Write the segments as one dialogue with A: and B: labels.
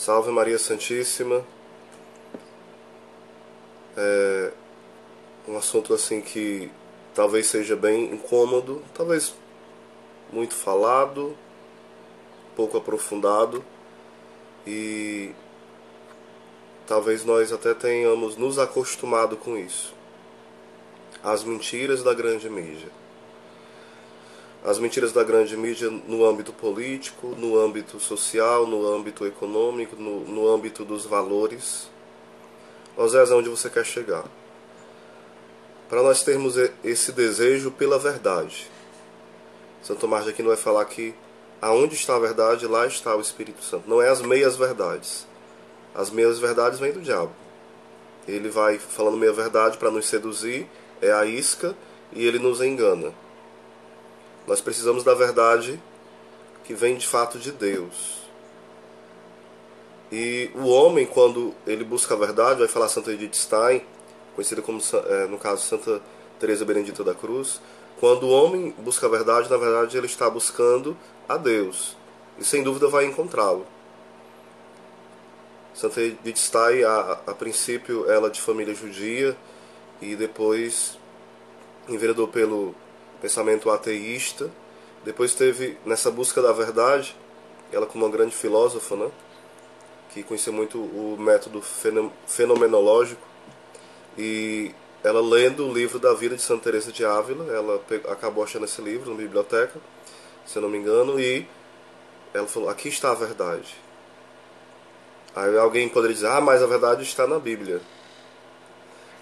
A: Salve Maria Santíssima. Um assunto assim que talvez seja bem incômodo, talvez muito falado, pouco aprofundado, e talvez nós até tenhamos nos acostumado com isso. As mentiras da grande mídia. As mentiras da grande mídia no âmbito político, no âmbito social, no âmbito econômico, no âmbito dos valores. Osés, aonde você quer chegar? Para nós termos esse desejo pela verdade. Santo Tomás de Aquino vai falar que aonde está a verdade, lá está o Espírito Santo. Não é as meias verdades. As meias verdades vêm do diabo. Ele vai falando meia verdade para nos seduzir, é a isca, e ele nos engana. Nós precisamos da verdade que vem de fato de Deus. E o homem, quando ele busca a verdade, vai falar Santa Edith Stein, conhecida como, no caso, Santa Teresa Benedita da Cruz. Quando o homem busca a verdade, na verdade ele está buscando a Deus. E sem dúvida vai encontrá-lo. Santa Edith Stein, a princípio, ela de família judia, e depois enveredou pelo pensamento ateísta. Depois teve, nessa busca da verdade, ela como uma grande filósofa, né, que conhecia muito o método fenomenológico, e ela lendo o livro da vida de Santa Teresa de Ávila, ela acabou achando esse livro na biblioteca, se eu não me engano, e ela falou, aqui está a verdade. Aí alguém poderia dizer, mas a verdade está na Bíblia.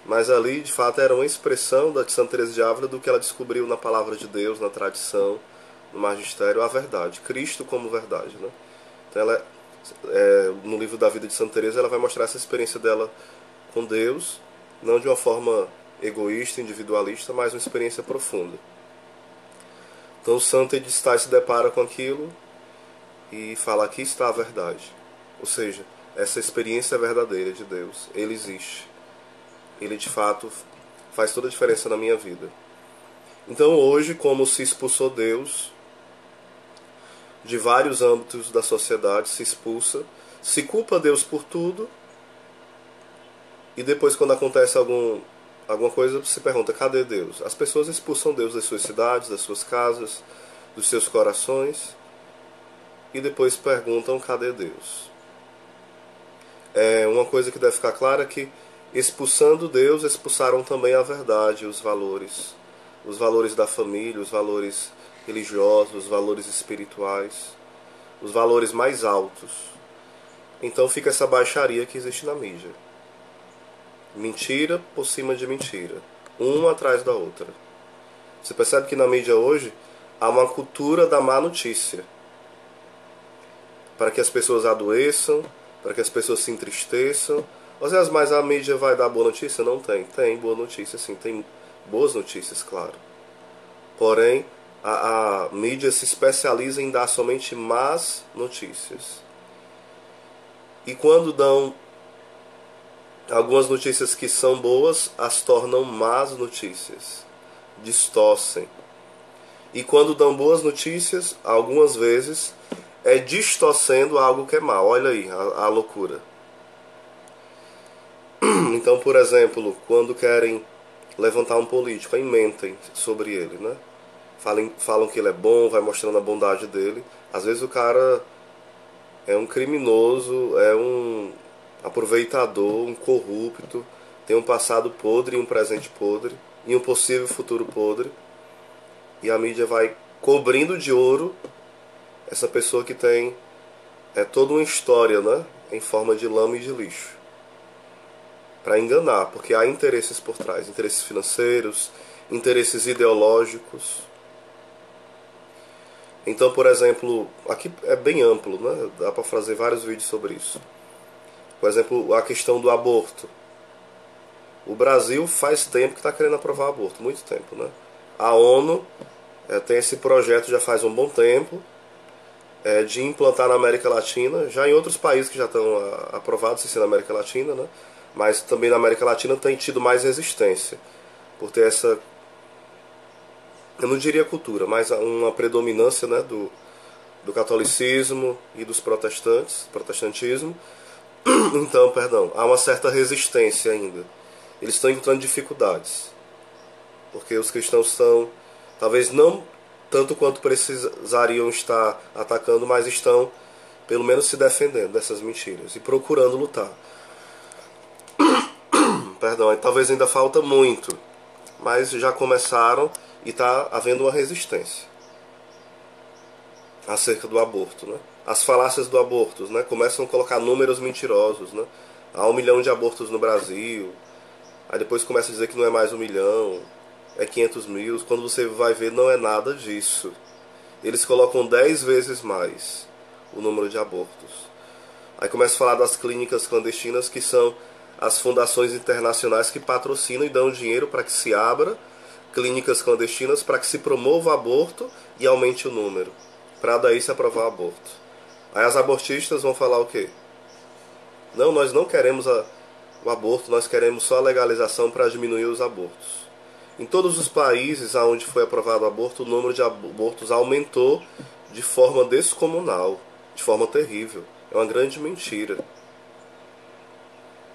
A: Mas ali, de fato, era uma expressão da de Santa Teresa de Ávila do que ela descobriu na palavra de Deus, na tradição, no magistério, a verdade. Cristo como verdade, né? Então ela, no livro da vida de Santa Teresa, ela vai mostrar essa experiência dela com Deus, não de uma forma egoísta, individualista, mas uma experiência profunda. Então o santo Edith Stein se depara com aquilo e fala, aqui está a verdade. Ou seja, essa experiência verdadeira de Deus, Ele existe. Ele de fato faz toda a diferença na minha vida. Então hoje, como se expulsou Deus de vários âmbitos da sociedade, se expulsa, se culpa Deus por tudo, e depois quando acontece alguma coisa, se pergunta, cadê Deus? As pessoas expulsam Deus das suas cidades, das suas casas, dos seus corações, e depois perguntam, cadê Deus? Uma coisa que deve ficar clara é que, expulsando Deus, expulsaram também a verdade, os valores da família, os valores religiosos, os valores espirituais, os valores mais altos. Então fica essa baixaria que existe na mídia. Mentira por cima de mentira, uma atrás da outra. Você percebe que na mídia hoje há uma cultura da má notícia, para que as pessoas adoeçam, para que as pessoas se entristeçam. Mas a mídia vai dar boa notícia? Não tem. Tem boa notícia, sim. Tem boas notícias, claro. Porém, a mídia se especializa em dar somente más notícias. E quando dão algumas notícias que são boas, as tornam más notícias. Distorcem. E quando dão boas notícias, algumas vezes, distorcendo algo que é mal. Olha aí a loucura. Então, por exemplo, quando querem levantar um político, aí mentem sobre ele, né? Falam que ele é bom, vai mostrando a bondade dele. Às vezes o cara é um criminoso, é um aproveitador, um corrupto, tem um passado podre e um presente podre, e um possível futuro podre. E a mídia vai cobrindo de ouro essa pessoa que tem toda uma história, né, em forma de lama e de lixo, para enganar, porque há interesses por trás, interesses financeiros, interesses ideológicos. Então, por exemplo, aqui é bem amplo, né, dá para fazer vários vídeos sobre isso. Por exemplo, a questão do aborto. O Brasil faz tempo que está querendo aprovar aborto, muito tempo, né? A ONU tem esse projeto já faz um bom tempo, de implantar na América Latina, já em outros países que já estão aprovados, sem ser na América Latina, né? Mas também na América Latina tem tido mais resistência, por ter eu não diria cultura, mas uma predominância, né, do catolicismo e dos protestantismo. Então, perdão, há uma certa resistência ainda. Eles estão encontrando dificuldades, porque os cristãos estão, talvez não tanto quanto precisariam estar atacando, mas estão pelo menos se defendendo dessas mentiras e procurando lutar. Perdão, talvez ainda falta muito, mas já começaram e está havendo uma resistência acerca do aborto, né? As falácias do aborto, né? Começam a colocar números mentirosos, né? Há 1 milhão de abortos no Brasil, aí depois começa a dizer que não é mais 1 milhão, é 500 mil. Quando você vai ver, não é nada disso. Eles colocam 10 vezes mais o número de abortos. Aí começa a falar das clínicas clandestinas, que são as fundações internacionais que patrocinam e dão dinheiro para que se abra clínicas clandestinas, para que se promova o aborto e aumente o número, para daí se aprovar o aborto. Aí as abortistas vão falar o quê? Não, nós não queremos o aborto, nós queremos só a legalização para diminuir os abortos. Em todos os países onde foi aprovado o aborto, o número de abortos aumentou de forma descomunal, de forma terrível. É uma grande mentira.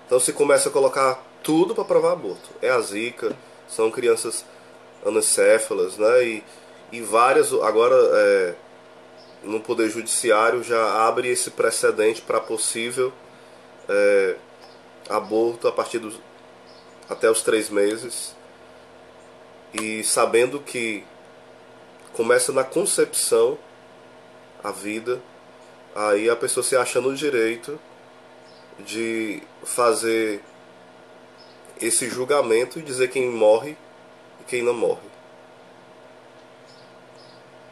A: Então se começa a colocar tudo para provar aborto. É a zika, são crianças anencéfalas, né? E várias, agora no Poder Judiciário já abre esse precedente para possível aborto a partir até os 3 meses. E sabendo que começa na concepção a vida, aí a pessoa se acha no direito de fazer esse julgamento e dizer quem morre e quem não morre.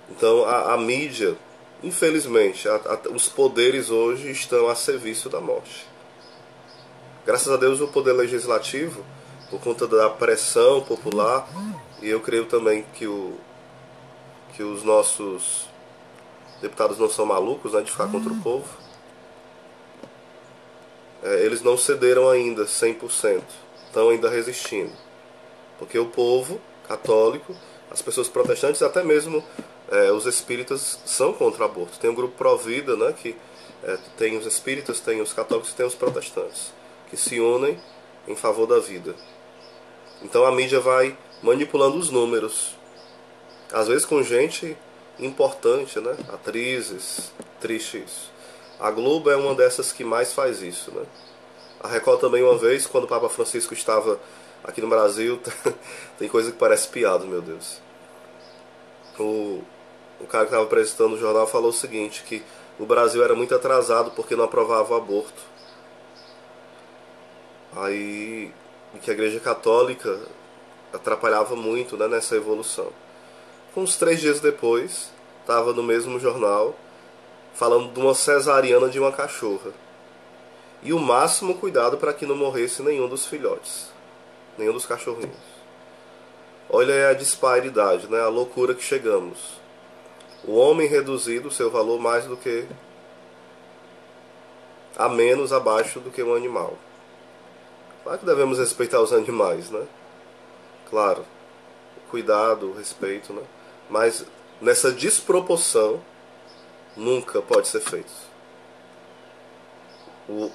A: Então a mídia, infelizmente, os poderes hoje estão a serviço da morte. Graças a Deus o poder legislativo, por conta da pressão popular, e eu creio também que os nossos deputados não são malucos, né, de ficar contra o povo, eles não cederam ainda 100%, estão ainda resistindo. Porque o povo católico, as pessoas protestantes, até mesmo os espíritas são contra o aborto. Tem um grupo Provida, né, que tem os espíritas, tem os católicos e tem os protestantes, que se unem em favor da vida. Então a mídia vai manipulando os números, às vezes com gente importante, né, atrizes, triste isso. A Globo é uma dessas que mais faz isso, né? A Record também, uma vez, quando o Papa Francisco estava aqui no Brasil, tem coisa que parece piada, meu Deus. O cara que estava apresentando o jornal falou o seguinte, que o Brasil era muito atrasado porque não aprovava o aborto. Aí, que a Igreja Católica atrapalhava muito, né, nessa evolução. Uns 3 dias depois, estava no mesmo jornal falando de uma cesariana de uma cachorra. E o máximo cuidado para que não morresse nenhum dos filhotes, nenhum dos cachorrinhos. Olha aí a disparidade, né? A loucura que chegamos. O homem reduzido, seu valor mais do que a menos abaixo do que um animal. Claro que devemos respeitar os animais, né? Claro, o cuidado, o respeito, né? Mas nessa desproporção nunca pode ser feito.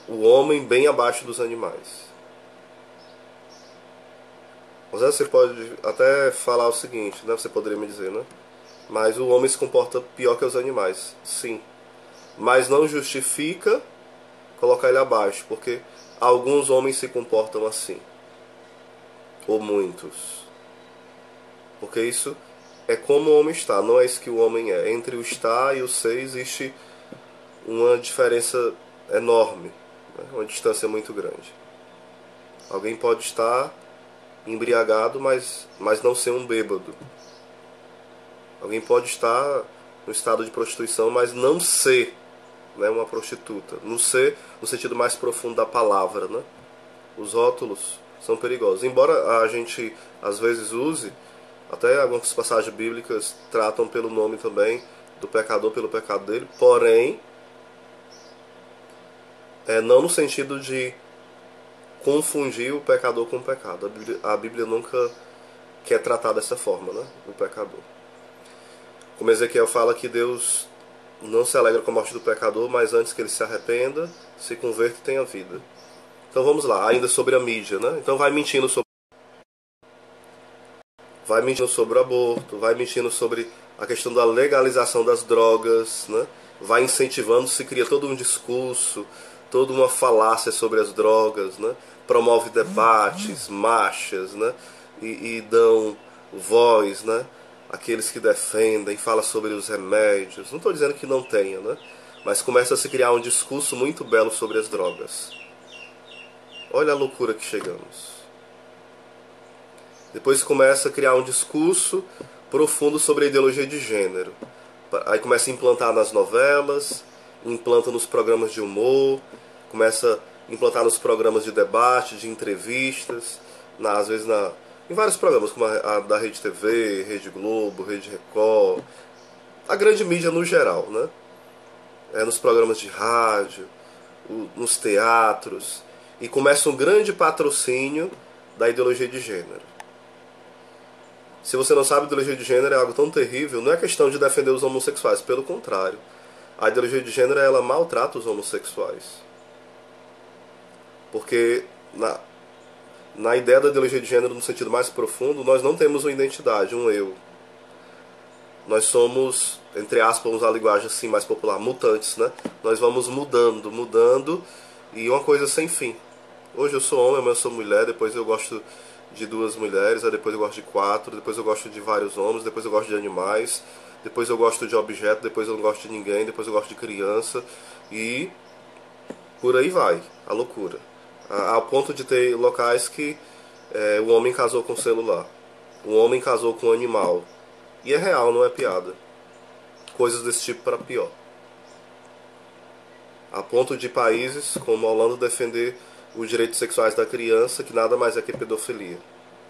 A: O homem bem abaixo dos animais. Você pode até falar o seguinte, né? Você poderia me dizer, né? Mas o homem se comporta pior que os animais. Sim. Mas não justifica colocar ele abaixo, porque alguns homens se comportam assim. Ou muitos. Porque isso é como o homem está, não é isso que o homem é. Entre o estar e o ser existe uma diferença enorme, né? Uma distância muito grande. Alguém pode estar embriagado, mas não ser um bêbado. Alguém pode estar no estado de prostituição, mas não ser, né, uma prostituta. Não ser no sentido mais profundo da palavra, né? Os rótulos são perigosos. Embora a gente às vezes use, até algumas passagens bíblicas tratam pelo nome também do pecador pelo pecado dele, porém não no sentido de confundir o pecador com o pecado. A Bíblia nunca tratar dessa forma, né? O pecador. Como Ezequiel fala que Deus não se alegra com a morte do pecador, mas antes que ele se arrependa, se converta e tenha vida. Então vamos lá, ainda sobre a mídia, né? Então vai mentindo sobre o aborto, vai mentindo sobre a questão da legalização das drogas, né? Vai incentivando, se cria todo um discurso, toda uma falácia sobre as drogas, né? Promove debates, marchas, né? E dão voz, né? Aqueles que defendem, fala sobre os remédios. Não estou dizendo que não tenha, né? Mas começa a se criar um discurso muito belo sobre as drogas. Olha a loucura que chegamos. Depois começa a criar um discurso profundo sobre a ideologia de gênero. Aí começa a implantar nas novelas, implanta nos programas de humor, começa a implantar nos programas de debate, de entrevistas, às vezes em vários programas, como a da Rede TV, Rede Globo, Rede Record, a grande mídia no geral, né? Nos programas de rádio, nos teatros, e começa um grande patrocínio da ideologia de gênero. Se você não sabe, a ideologia de gênero é algo tão terrível. Não é questão de defender os homossexuais, pelo contrário. A ideologia de gênero, ela maltrata os homossexuais. Porque na ideia da ideologia de gênero, no sentido mais profundo, nós não temos uma identidade, um eu. Nós somos, entre aspas, vamos usar a linguagem assim mais popular, mutantes, né? Nós vamos mudando, e uma coisa sem fim. Hoje eu sou homem, amanhã eu sou mulher, depois eu gosto de 2 mulheres, aí depois eu gosto de 4, depois eu gosto de vários homens, depois eu gosto de animais, depois eu gosto de objeto, depois eu não gosto de ninguém, depois eu gosto de criança, e por aí vai, a loucura. Ao ponto de ter locais que o homem casou com o celular, o homem casou com o animal. E é real, não é piada. Coisas desse tipo para pior. A ponto de países como a Holanda defender os direitos sexuais da criança, que nada mais é que pedofilia.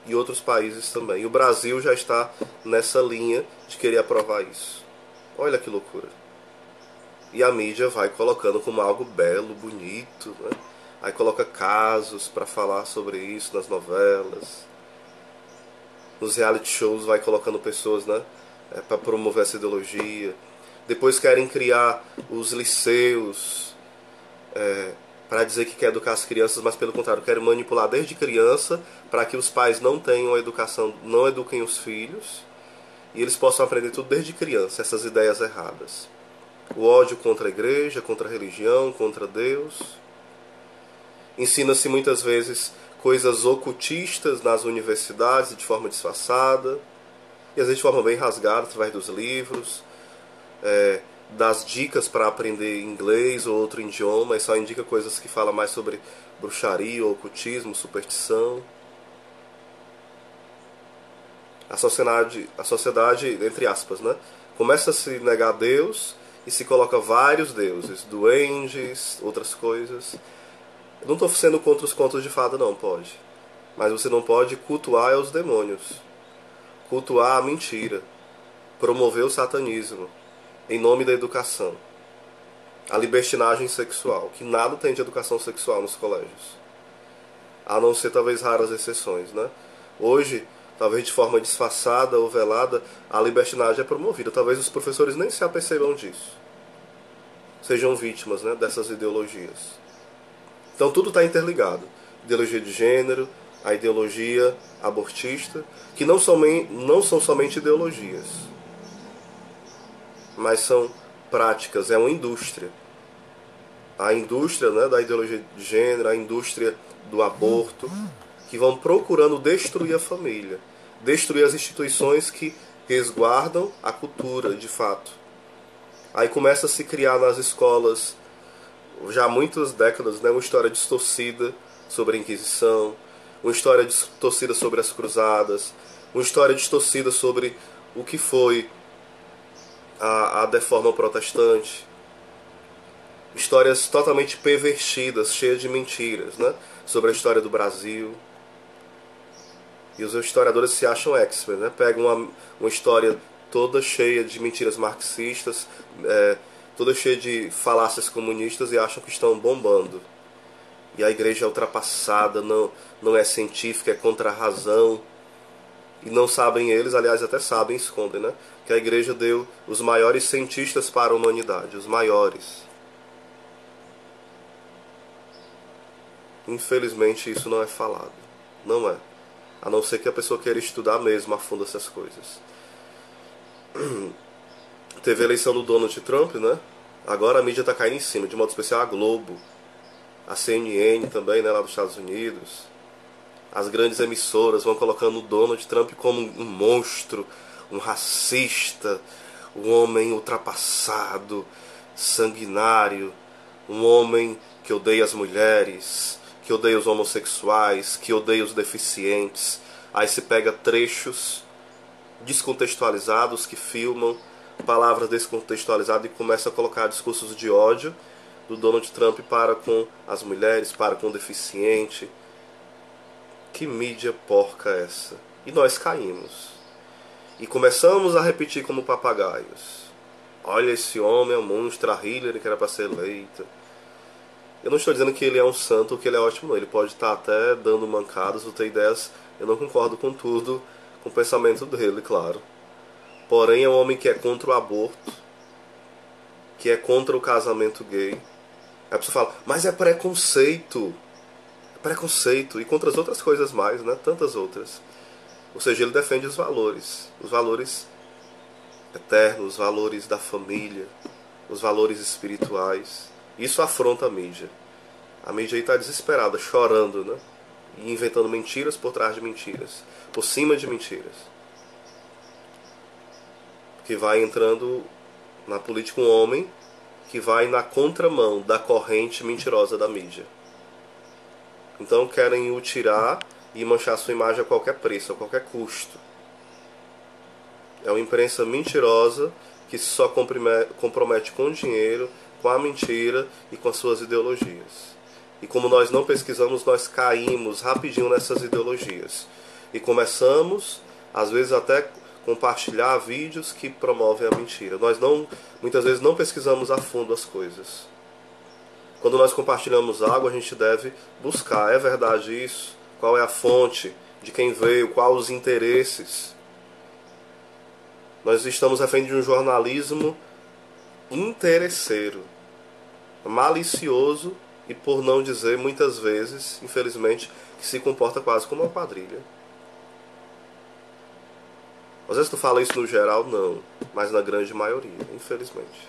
A: E outros países também. E o Brasil já está nessa linha de querer aprovar isso. Olha que loucura. E a mídia vai colocando como algo belo, bonito, né? Aí coloca casos para falar sobre isso nas novelas. Nos reality shows vai colocando pessoas, né? Para promover essa ideologia. Depois querem criar os liceus para dizer que quer educar as crianças, mas pelo contrário, querem manipular desde criança para que os pais não tenham educação, não eduquem os filhos e eles possam aprender tudo desde criança, essas ideias erradas. O ódio contra a igreja, contra a religião, contra Deus. Ensina-se muitas vezes coisas ocultistas nas universidades de forma disfarçada, e às vezes de forma bem rasgada, através dos livros, das dicas para aprender inglês ou outro idioma, e só indica coisas que falam mais sobre bruxaria, ocultismo, superstição. A sociedade, entre aspas, né, começa a se negar a Deus e se coloca vários deuses, duendes, outras coisas. Eu não estou sendo contra os contos de fada, não, pode. Mas você não pode cultuar os demônios, cultuar a mentira, promover o satanismo, em nome da educação. A libertinagem sexual, que nada tem de educação sexual nos colégios. A não ser talvez raras exceções, né? Hoje, talvez de forma disfarçada ou velada, a libertinagem é promovida. Talvez os professores nem se apercebam disso. Sejam vítimas, né, dessas ideologias. Então tudo está interligado. Ideologia de gênero, a ideologia abortista, que não são somente ideologias, mas são práticas, é uma indústria. A indústria, né, da ideologia de gênero, a indústria do aborto, que vão procurando destruir a família, destruir as instituições que resguardam a cultura, de fato. Aí começa a se criar nas escolas, já há muitas décadas, né, uma história distorcida sobre a Inquisição, uma história distorcida sobre as Cruzadas, uma história distorcida sobre o que foi a Reforma Protestante. Histórias totalmente pervertidas, cheias de mentiras, né, sobre a história do Brasil. E os historiadores se acham experts, né? Pegam uma história toda cheia de mentiras marxistas, toda cheia de falácias comunistas e acham que estão bombando. E a igreja é ultrapassada, não é científica, é contra a razão. E não sabem eles, aliás, até sabem, escondem, né? Que a igreja deu os maiores cientistas para a humanidade, os maiores. Infelizmente isso não é falado. Não é. A não ser que a pessoa queira estudar mesmo a fundo essas coisas. Teve a eleição do Donald Trump, né? Agora a mídia tá caindo em cima, de modo especial a Globo, a CNN também, né, lá dos Estados Unidos. As grandes emissoras vão colocando o Donald Trump como um monstro, um racista, um homem ultrapassado, sanguinário, um homem que odeia as mulheres, que odeia os homossexuais, que odeia os deficientes. Aí se pega trechos descontextualizados que filmam palavras descontextualizadas e começa a colocar discursos de ódio do Donald Trump para com as mulheres, para com o deficiente. Que mídia porca é essa? E nós caímos. E começamos a repetir como papagaios. Olha, esse homem é um monstro, a Hillary que era para ser eleita. Eu não estou dizendo que ele é um santo ou que ele é ótimo, não. Ele pode estar até dando mancadas ou ter ideias. Eu não concordo com tudo, com o pensamento dele, claro. Porém, é um homem que é contra o aborto, que é contra o casamento gay. Aí a pessoa fala, mas é preconceito. É preconceito. E contra as outras coisas mais, né? Tantas outras. Ou seja, ele defende os valores eternos, os valores da família, os valores espirituais. Isso afronta a mídia. A mídia aí está desesperada, chorando, né? E inventando mentiras por trás de mentiras, por cima de mentiras. Que vai entrando na política um homem que vai na contramão da corrente mentirosa da mídia. Então querem o tirar e manchar sua imagem a qualquer preço, a qualquer custo. É uma imprensa mentirosa que só compromete com o dinheiro, com a mentira e com as suas ideologias. E como nós não pesquisamos, nós caímos rapidinho nessas ideologias. E começamos, às vezes até compartilhar vídeos que promovem a mentira. Nós muitas vezes não pesquisamos a fundo as coisas. Quando nós compartilhamos algo, a gente deve buscar, é verdade isso? Qual é a fonte? De quem veio? Quais os interesses? Nós estamos refém de um jornalismo interesseiro, malicioso e, por não dizer, muitas vezes, infelizmente, que se comporta quase como uma quadrilha. Às vezes tu fala isso no geral, não, mas na grande maioria, infelizmente.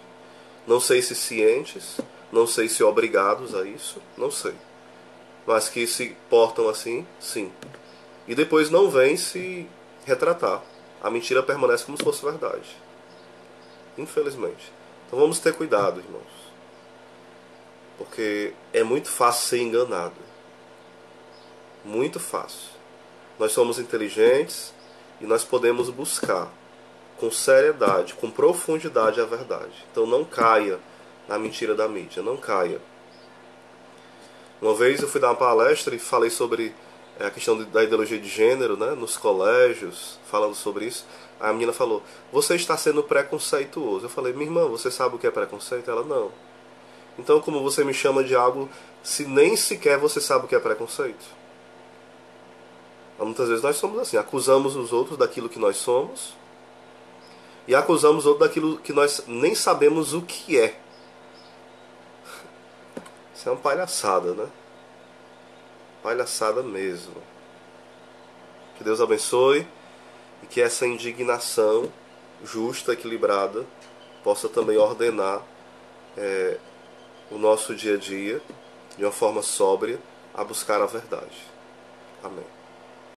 A: Não sei se cientes, não sei se obrigados a isso, não sei. Mas que se portam assim, sim. E depois não vem se retratar. A mentira permanece como se fosse verdade. Infelizmente. Então vamos ter cuidado, irmãos. Porque é muito fácil ser enganado. Muito fácil. Nós somos inteligentes e nós podemos buscar com seriedade, com profundidade a verdade. Então não caia na mentira da mídia, não caia. Uma vez eu fui dar uma palestra e falei sobre a questão da ideologia de gênero, né, nos colégios, falando sobre isso. A menina falou, você está sendo preconceituoso. Eu falei, minha irmã, você sabe o que é preconceito? Ela, não. Então como você me chama de algo se nem sequer você sabe o que é preconceito? Muitas vezes nós somos assim, acusamos os outros daquilo que nós somos e acusamos os outros daquilo que nós nem sabemos o que é. Isso é uma palhaçada, né? Palhaçada mesmo. Que Deus abençoe e que essa indignação justa, equilibrada, possa também ordenar o nosso dia a dia de uma forma sóbria a buscar a verdade. Amém.